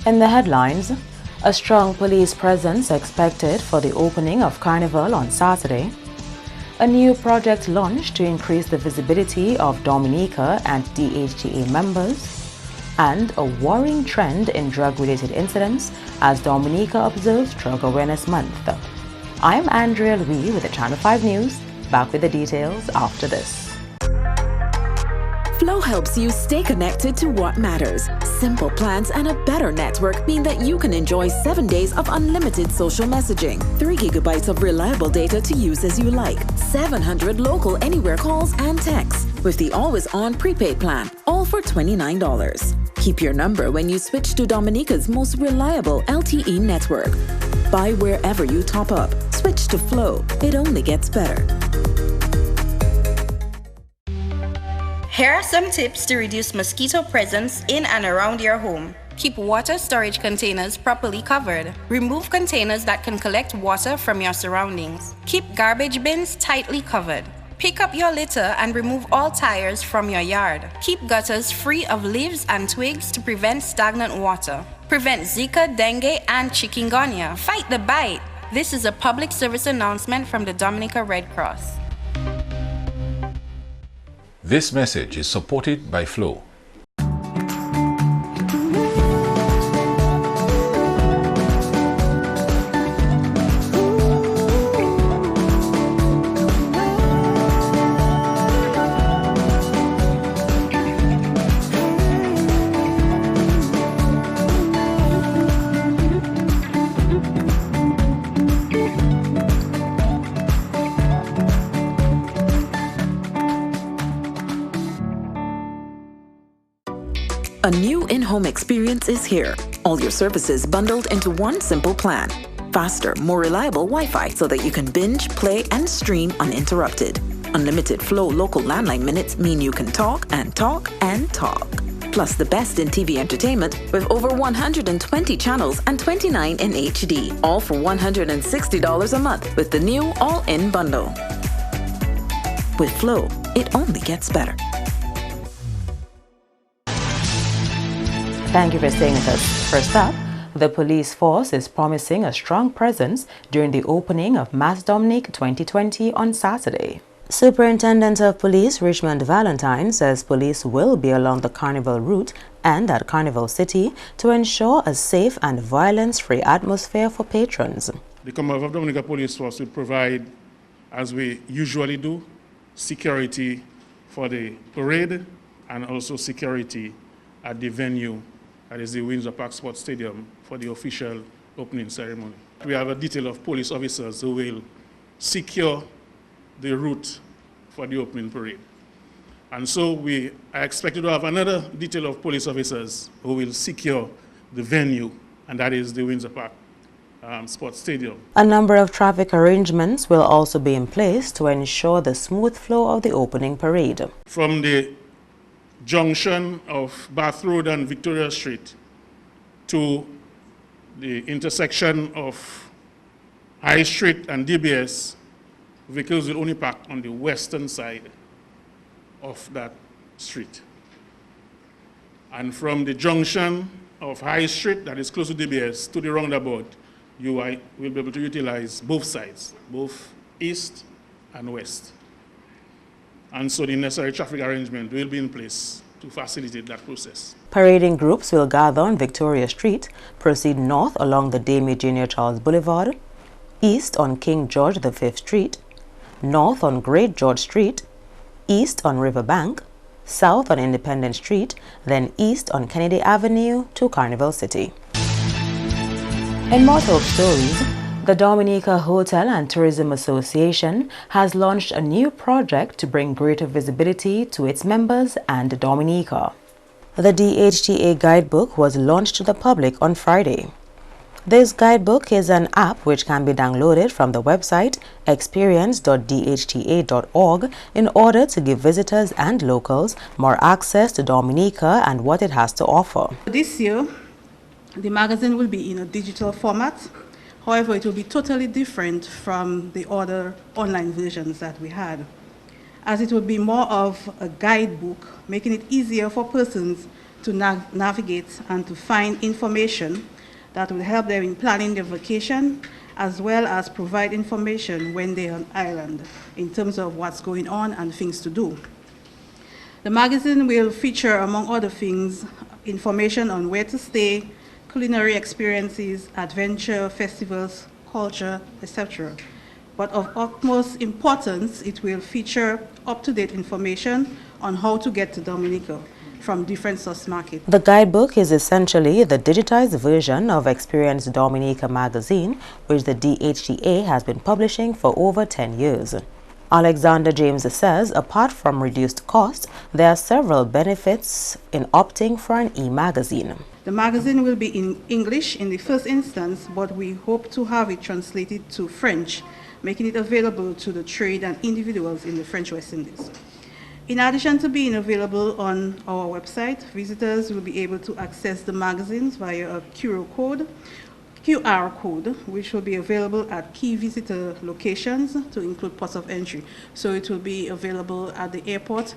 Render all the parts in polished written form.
In the headlines, a strong police presence expected for the opening of Carnival on Saturday. A new project launched to increase the visibility of Dominica and DHTA members. And a worrying trend in drug-related incidents as Dominica observes Drug Awareness Month. I'm Andrea Louis with the Channel 5 News. Back with the details after this. Flow helps you stay connected to what matters. Simple plans and a better network mean that you can enjoy 7 days of unlimited social messaging, 3 gigabytes of reliable data to use as you like, 700 local anywhere calls and texts with the always-on prepaid plan, all for $29. Keep your number when you switch to Dominica's most reliable LTE network. Buy wherever you top up. Switch to Flow. It only gets better. Here are some tips to reduce mosquito presence in and around your home. Keep water storage containers properly covered. Remove containers that can collect water from your surroundings. Keep garbage bins tightly covered. Pick up your litter and remove all tires from your yard. Keep gutters free of leaves and twigs to prevent stagnant water. Prevent Zika, dengue, and chikungunya. Fight the bite. This is a public service announcement from the Dominica Red Cross. This message is supported by Flow. A new in-home experience is here. All your services bundled into one simple plan. Faster, more reliable Wi-Fi so that you can binge, play, and stream uninterrupted. Unlimited Flow local landline minutes mean you can talk and talk and talk. Plus the best in TV entertainment with over 120 channels and 29 in HD. All for $160 a month with the new all-in bundle. With Flow, it only gets better. Thank you for staying with us. First up, the police force is promising a strong presence during the opening of Mass Dominic 2020 on Saturday. Superintendent of Police Richmond Valentine says police will be along the Carnival route and at Carnival City to ensure a safe and violence-free atmosphere for patrons. The Commonwealth of Dominica Police Force will provide, as we usually do, security for the parade and also security at the venue, that is the Windsor Park Sports Stadium, for the official opening ceremony. We have a detail of police officers who will secure the route for the opening parade. And so we are expected to have another detail of police officers who will secure the venue, and that is the Windsor Park Sports Stadium. A number of traffic arrangements will also be in place to ensure the smooth flow of the opening parade. From the junction of Bath Road and Victoria Street to the intersection of High Street and DBS, vehicles will only park on the western side of that street. And from the junction of High Street, that is close to DBS, to the roundabout, you will be able to utilize both sides, both east and west. And so the necessary traffic arrangement will be in place to facilitate that process. Parading groups will gather on Victoria Street, proceed north along the Damie Junior Charles Boulevard, east on King George V Street, north on Great George Street, east on Riverbank, south on Independence Street, then east on Kennedy Avenue to Carnival City. In more top stories, the Dominica Hotel and Tourism Association has launched a new project to bring greater visibility to its members and Dominica. The DHTA guidebook was launched to the public on Friday. This guidebook is an app which can be downloaded from the website experience.dhta.org in order to give visitors and locals more access to Dominica and what it has to offer. This year, the magazine will be in a digital format. However, it will be totally different from the other online versions that we had, as it will be more of a guidebook, making it easier for persons to navigate and to find information that will help them in planning their vacation, as well as provide information when they're on island in terms of what's going on and things to do. The magazine will feature, among other things, information on where to stay, culinary experiences, adventure, festivals, culture, etc. But of utmost importance, it will feature up-to-date information on how to get to Dominica from different source markets. The guidebook is essentially the digitized version of Experience Dominica magazine, which the DHDA has been publishing for over 10 years. Alexander James says, apart from reduced costs, there are several benefits in opting for an e-magazine. The magazine will be in English in the first instance, but we hope to have it translated to French, making it available to the trade and individuals in the French West Indies. In addition to being available on our website, visitors will be able to access the magazines via a QR code, which will be available at key visitor locations to include ports of entry. So it will be available at the airport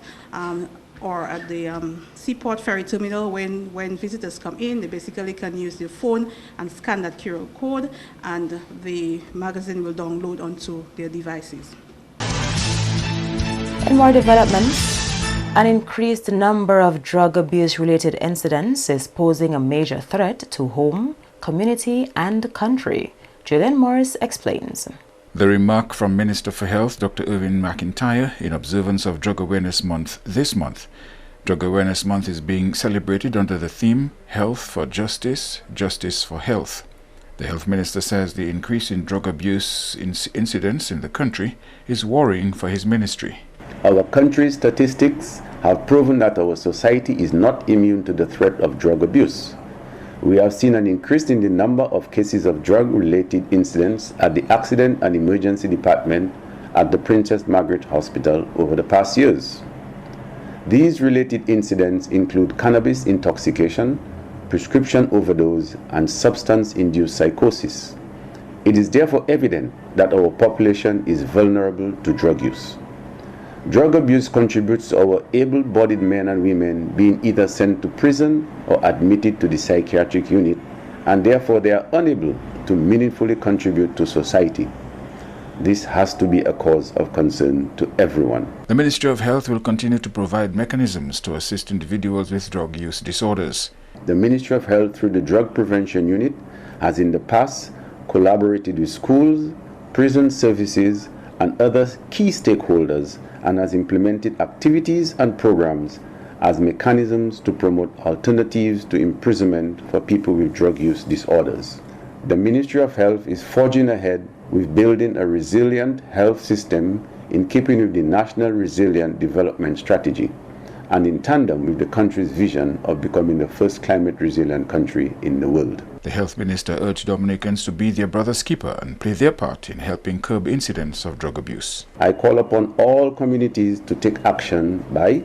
or at the seaport ferry terminal. When visitors come in, they basically can use their phone and scan that QR code, and the magazine will download onto their devices. In more developments, an increased number of drug abuse-related incidents is posing a major threat to home, community, and country. Julian Morris explains. The remark from Minister for Health, Dr. Irvin McIntyre, in observance of Drug Awareness Month this month. Drug Awareness Month is being celebrated under the theme, Health for Justice, Justice for Health. The Health Minister says the increase in drug abuse incidents in the country is worrying for his ministry. Our country's statistics have proven that our society is not immune to the threat of drug abuse. We have seen an increase in the number of cases of drug-related incidents at the Accident and Emergency Department at the Princess Margaret Hospital over the past years. These related incidents include cannabis intoxication, prescription overdose, and substance-induced psychosis. It is therefore evident that our population is vulnerable to drug use. Drug abuse contributes to our able-bodied men and women being either sent to prison or admitted to the psychiatric unit, and therefore they are unable to meaningfully contribute to society. This has to be a cause of concern to everyone. The Ministry of Health will continue to provide mechanisms to assist individuals with drug use disorders. The Ministry of Health, through the Drug Prevention Unit, has in the past collaborated with schools, prison services, and other key stakeholders, and has implemented activities and programs as mechanisms to promote alternatives to imprisonment for people with drug use disorders. The Ministry of Health is forging ahead with building a resilient health system in keeping with the National Resilient Development Strategy and in tandem with the country's vision of becoming the first climate-resilient country in the world. The Health Minister urged Dominicans to be their brother's keeper and play their part in helping curb incidents of drug abuse. I call upon all communities to take action by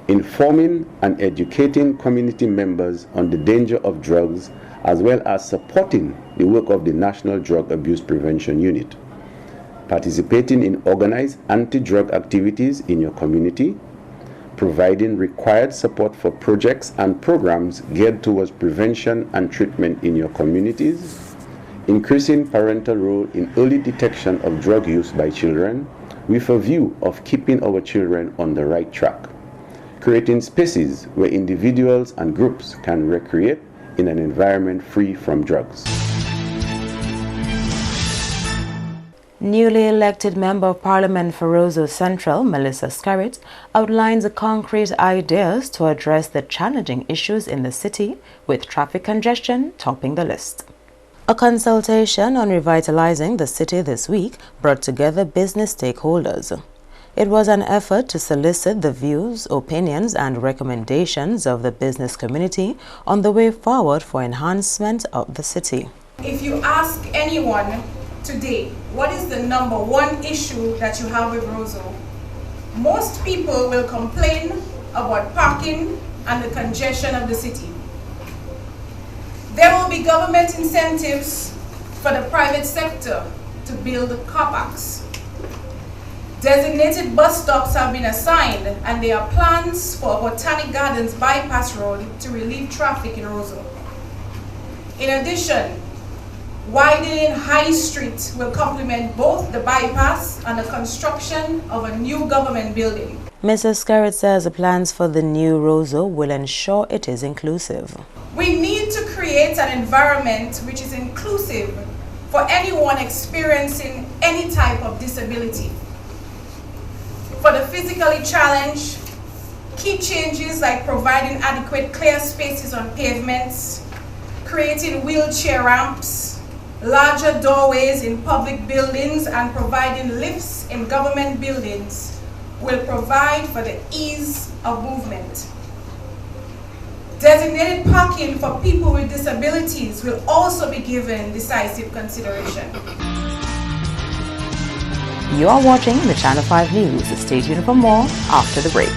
informing and educating community members on the danger of drugs, as well as supporting the work of the National Drug Abuse Prevention Unit, participating in organized anti-drug activities in your community, providing required support for projects and programs geared towards prevention and treatment in your communities, increasing parental role in early detection of drug use by children with a view of keeping our children on the right track, creating spaces where individuals and groups can recreate in an environment free from drugs. Newly elected Member of Parliament for Roseau Central, Melissa Scarrett, outlines the concrete ideas to address the challenging issues in the city, with traffic congestion topping the list. A consultation on revitalizing the city this week brought together business stakeholders. It was an effort to solicit the views, opinions, and recommendations of the business community on the way forward for enhancement of the city. If you ask anyone today, what is the #1 issue that you have with Roseau? Most people will complain about parking and the congestion of the city. There will be government incentives for the private sector to build car parks. Designated bus stops have been assigned, and there are plans for a Botanic Gardens bypass road to relieve traffic in Roseau. In addition, widening High Street will complement both the bypass and the construction of a new government building. Mrs. Scarrett says the plans for the new Roseau will ensure it is inclusive. We need to create an environment which is inclusive for anyone experiencing any type of disability. For the physically challenged, key changes like providing adequate clear spaces on pavements, creating wheelchair ramps, larger doorways in public buildings, and providing lifts in government buildings will provide for the ease of movement. Designated parking for people with disabilities will also be given decisive consideration. You are watching the Channel 5 News. Stay tuned for more after the break.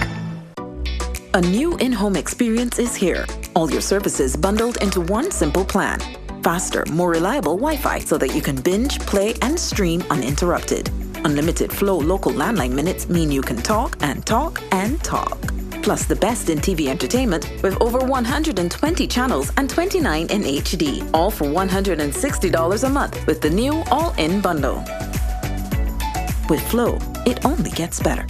A new in-home experience is here. All your services bundled into one simple plan. Faster, more reliable Wi-Fi so that you can binge, play, and stream uninterrupted. Unlimited Flow local landline minutes mean you can talk and talk and talk. Plus the best in TV entertainment with over 120 channels and 29 in HD. All for $160 a month with the new all-in bundle. With Flow, it only gets better.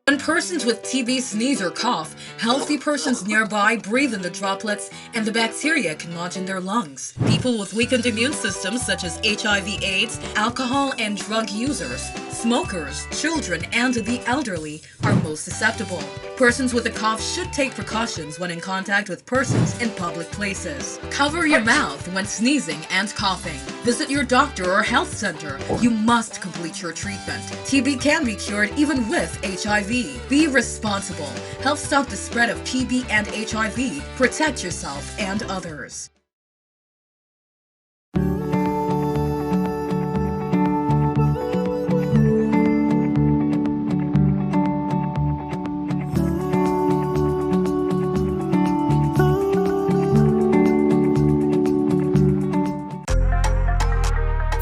When persons with TB sneeze or cough, healthy persons nearby breathe in the droplets and the bacteria can lodge in their lungs. People with weakened immune systems such as HIV/AIDS, alcohol and drug users, smokers, children, and the elderly are most susceptible. Persons with a cough should take precautions when in contact with persons in public places. Cover your mouth when sneezing and coughing. Visit your doctor or health center. You must complete your treatment. TB can be cured even with HIV. Be responsible. Help stop the spread of TB and HIV. Protect yourself and others.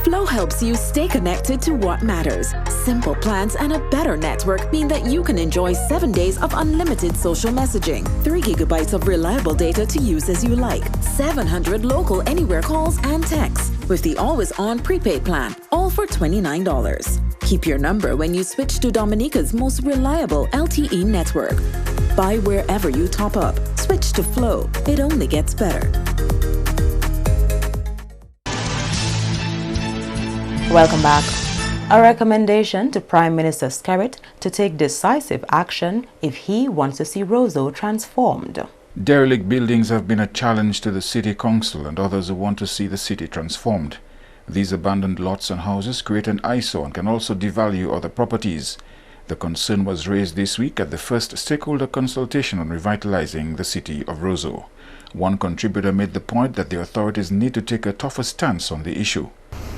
Flow helps you stay connected to what matters. Simple plans and a better network mean that you can enjoy 7 days of unlimited social messaging, 3 gigabytes of reliable data to use as you like, 700 local anywhere calls and texts, with the always-on prepaid plan, all for $29. Keep your number when you switch to Dominica's most reliable LTE network. Buy wherever you top up. Switch to Flow. It only gets better. Welcome back. A recommendation to Prime Minister Scarrett to take decisive action if he wants to see Roseau transformed. Derelict buildings have been a challenge to the City Council and others who want to see the city transformed. These abandoned lots and houses create an eyesore and can also devalue other properties. The concern was raised this week at the first stakeholder consultation on revitalizing the city of Roseau. One contributor made the point that the authorities need to take a tougher stance on the issue.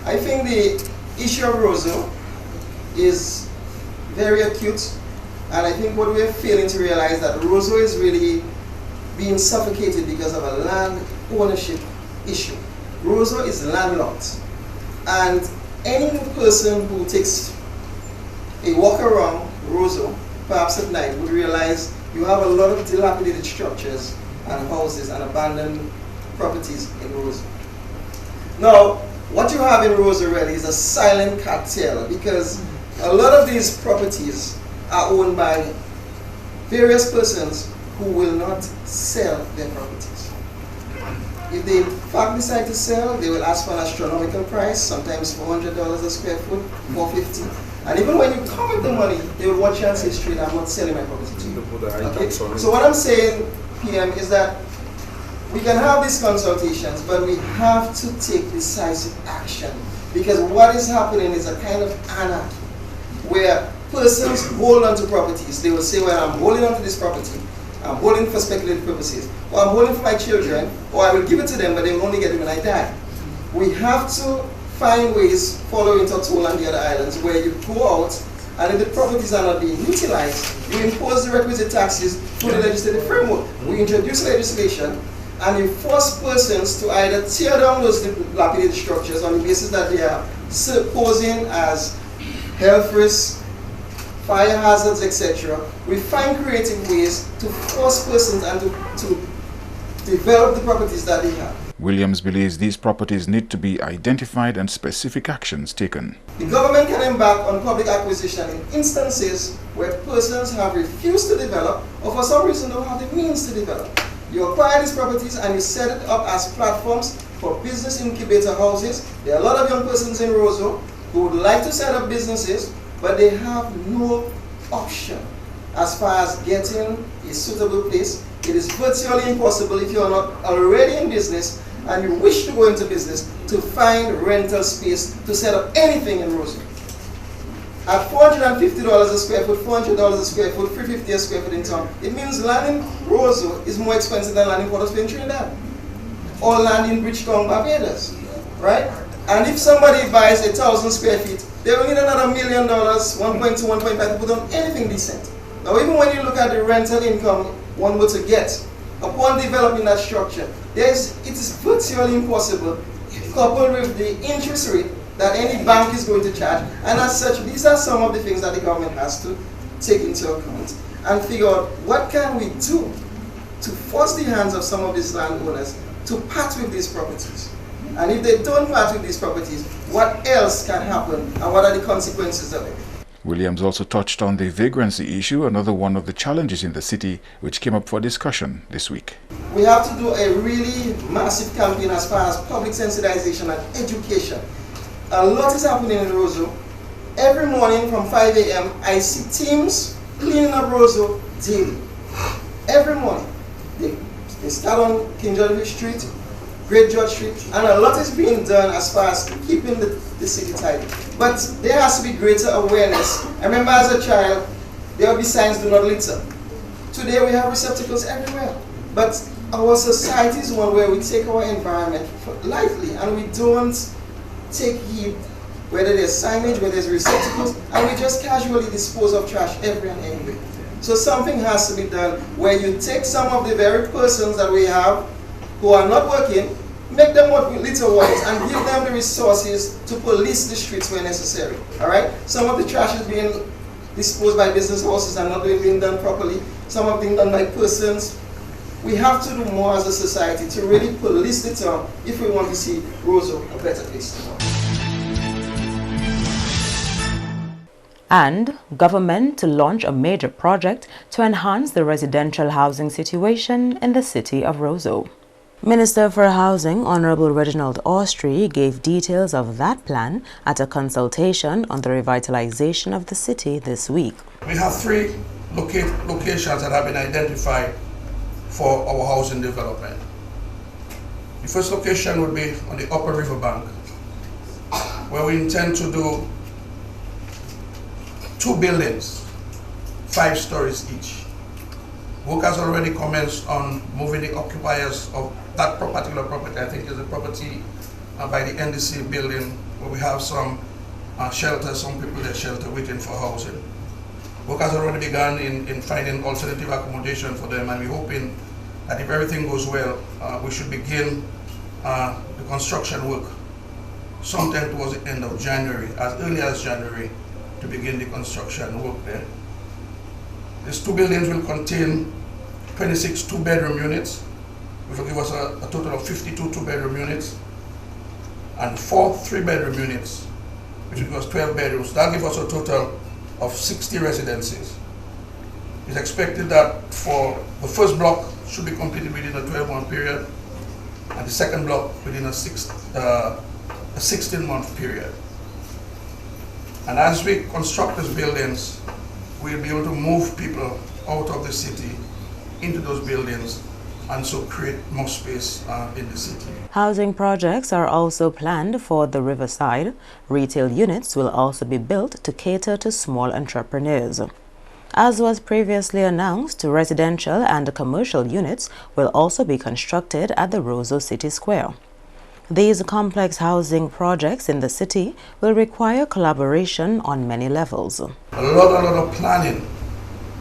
I think the issue of Roseau is very acute, and I think what we're failing to realize that Roseau is really being suffocated because of a land ownership issue. Roseau is landlocked, and any person who takes a walk around Roseau, perhaps at night, would realize you have a lot of dilapidated structures and houses and abandoned properties in Roseau. Now, what you have in Roseau really is a silent cartel, because a lot of these properties are owned by various persons who will not sell their properties. If they in fact decide to sell, they will ask for an astronomical price, sometimes $400 a square foot, $450. And even when you come with the money, they will watch you and say straight, I'm not selling my property to you. Okay? So what I'm saying, PM, is that we can have these consultations, but we have to take decisive action, because what is happening is a kind of anarchy where persons hold on to properties. They will say, well, I'm holding on to this property, I'm holding for speculative purposes, or I'm holding for my children, or I will give it to them, but they will only get it when I die. We have to find ways, following Tortola and the other islands, where you go out, and if the properties are not being utilized, you impose the requisite taxes through the legislative framework. We introduce legislation, and you force persons to either tear down those dilapidated structures on the basis that they are posing as health risks, fire hazards, etc. We find creative ways to force persons and to develop the properties that they have. Williams believes these properties need to be identified and specific actions taken. The government can embark on public acquisition in instances where persons have refused to develop or for some reason don't have the means to develop. You acquire these properties and you set it up as platforms for business incubator houses. There are a lot of young persons in Roseau who would like to set up businesses, but they have no option as far as getting a suitable place. It is virtually impossible if you are not already in business and you wish to go into business to find rental space to set up anything in Roseau. At $450 a square foot, $400 a square foot, $350 a square foot in town, it means land in Roseau is more expensive than land in Port of Spain, Trinidad, or land in Bridgetown, Barbados, right? And if somebody buys 1,000 square feet, they will need another $1 million, 1.2, 1.5 to put on anything decent. Now, even when you look at the rental income one were to get upon developing that structure, it is virtually impossible, coupled with the interest rate that any bank is going to charge. And as such, these are some of the things that the government has to take into account and figure out what can we do to force the hands of some of these landowners to part with these properties. And if they don't part with these properties, what else can happen and what are the consequences of it? Williams also touched on the vagrancy issue, another one of the challenges in the city, which came up for discussion this week. We have to do a really massive campaign as far as public sensitization and education. A lot is happening in Roseau. Every morning from 5 a.m. I see teams cleaning up Roseau daily. Every morning. They start on King George Street, Great George Street, and a lot is being done as far as keeping the city tidy. But there has to be greater awareness. I remember as a child, there would be signs, do not litter. Today we have receptacles everywhere. But our society is one where we take our environment lightly and we don't take heed whether there's signage, whether there's receptacles, and we just casually dispose of trash every and anywhere. So something has to be done where you take some of the very persons that we have who are not working, make them work with little ones and give them the resources to police the streets where necessary. All right? Some of the trash is being disposed by business houses and not being done properly. Some are being done by persons. We have to do more as a society to really police the town if we want to see Roseau a better place to live. And government to launch a major project to enhance the residential housing situation in the city of Roseau. Minister for Housing, Honorable Reginald Austrie, gave details of that plan at a consultation on the revitalization of the city this week. We have three locations that have been identified for our housing development. The first location would be on the upper riverbank, where we intend to do 2 buildings, 5 stories each. Work has already commenced on moving the occupiers of that particular property. I think is a property by the NDC building where we have some shelter, some people that shelter waiting for housing. Work has already begun in finding alternative accommodation for them, and we're hoping that if everything goes well, we should begin the construction work sometime towards the end of January, as early as January, to begin the construction work there. These 2 buildings will contain 26 2-bedroom units, which will give us a total of 52 2-bedroom units, and 4 3-bedroom units, which will give us 12 bedrooms. That gives us a total of 60 residences. It's expected that for the first block should be completed within a 12-month period, and the second block within a 16-month period. And as we construct these buildings, we'll be able to move people out of the city into those buildings and so create more space in the city. Housing projects are also planned for the riverside. Retail units will also be built to cater to small entrepreneurs. As was previously announced, residential and commercial units will also be constructed at the Roseau City Square. These complex housing projects in the city will require collaboration on many levels. A lot of planning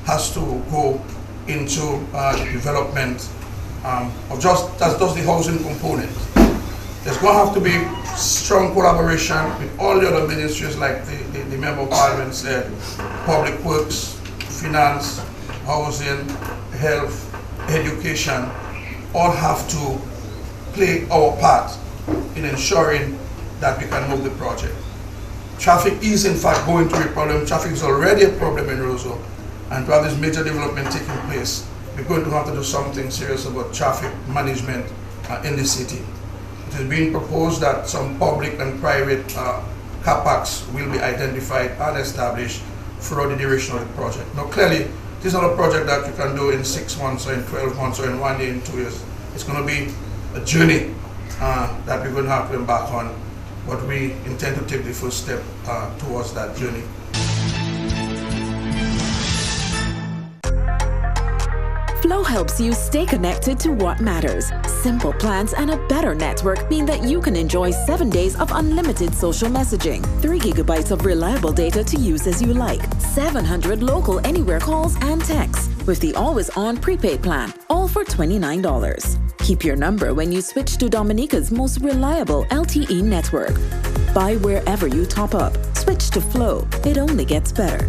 has to go into the development of just the housing component. There's going to have to be strong collaboration with all the other ministries, like the Member of Parliament said, Public Works, Finance, Housing, Health, Education, all have to play our part in ensuring that we can move the project. Traffic is in fact going to be a problem. Traffic is already a problem in Roseau, and to have this major development taking place, we're going to have to do something serious about traffic management in the city. It is being proposed that some public and private car parks will be identified and established throughout the duration of the project. Now clearly, this is not a project that you can do in 6 months or in 12 months or in 1 year, in 2 years. It's going to be a journey that we're going to have to embark on, but we intend to take the first step towards that journey. Flow helps you stay connected to what matters. Simple plans and a better network mean that you can enjoy 7 days of unlimited social messaging, 3 gigabytes of reliable data to use as you like, 700 local anywhere calls and texts, with the always-on prepaid plan, all for $29. Keep your number when you switch to Dominica's most reliable LTE network. Buy wherever you top up. Switch to Flow. It only gets better.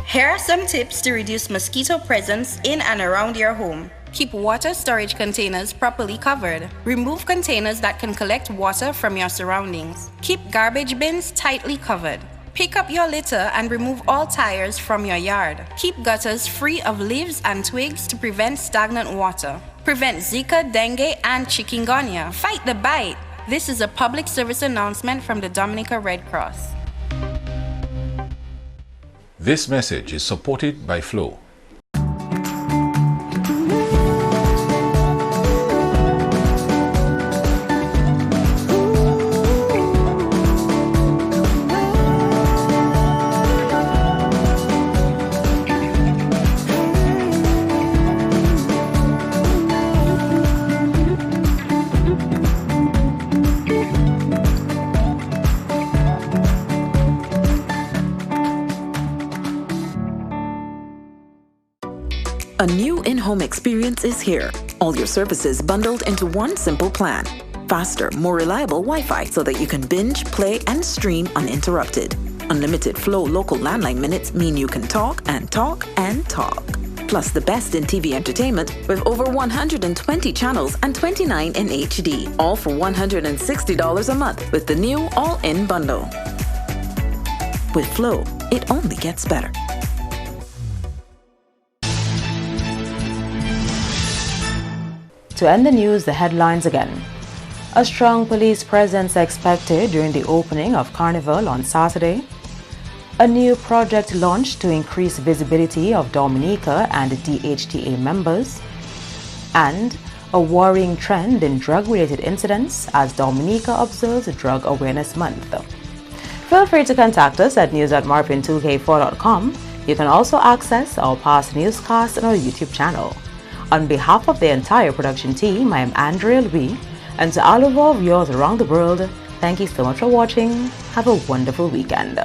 Here are some tips to reduce mosquito presence in and around your home. Keep water storage containers properly covered. Remove containers that can collect water from your surroundings. Keep garbage bins tightly covered. Pick up your litter and remove all tires from your yard. Keep gutters free of leaves and twigs to prevent stagnant water. Prevent Zika, dengue, and chikungunya. Fight the bite. This is a public service announcement from the Dominica Red Cross. This message is supported by Flow. A new in-home experience is here. All your services bundled into one simple plan. Faster, more reliable Wi-Fi so that you can binge, play, and stream uninterrupted. Unlimited Flow local landline minutes mean you can talk and talk and talk. Plus the best in TV entertainment with over 120 channels and 29 in HD. All for $160 a month with the new all-in bundle. With Flow, it only gets better. To end the news, the headlines again. A strong police presence expected during the opening of Carnival on Saturday. A new project launched to increase visibility of Dominica and DHTA members. And a worrying trend in drug-related incidents as Dominica observes Drug Awareness Month. Feel free to contact us at news@marpin2k4.com. You can also access our past newscasts on our YouTube channel. On behalf of the entire production team, I am Andrea Louis, and to all of our viewers around the world, thank you so much for watching. Have a wonderful weekend.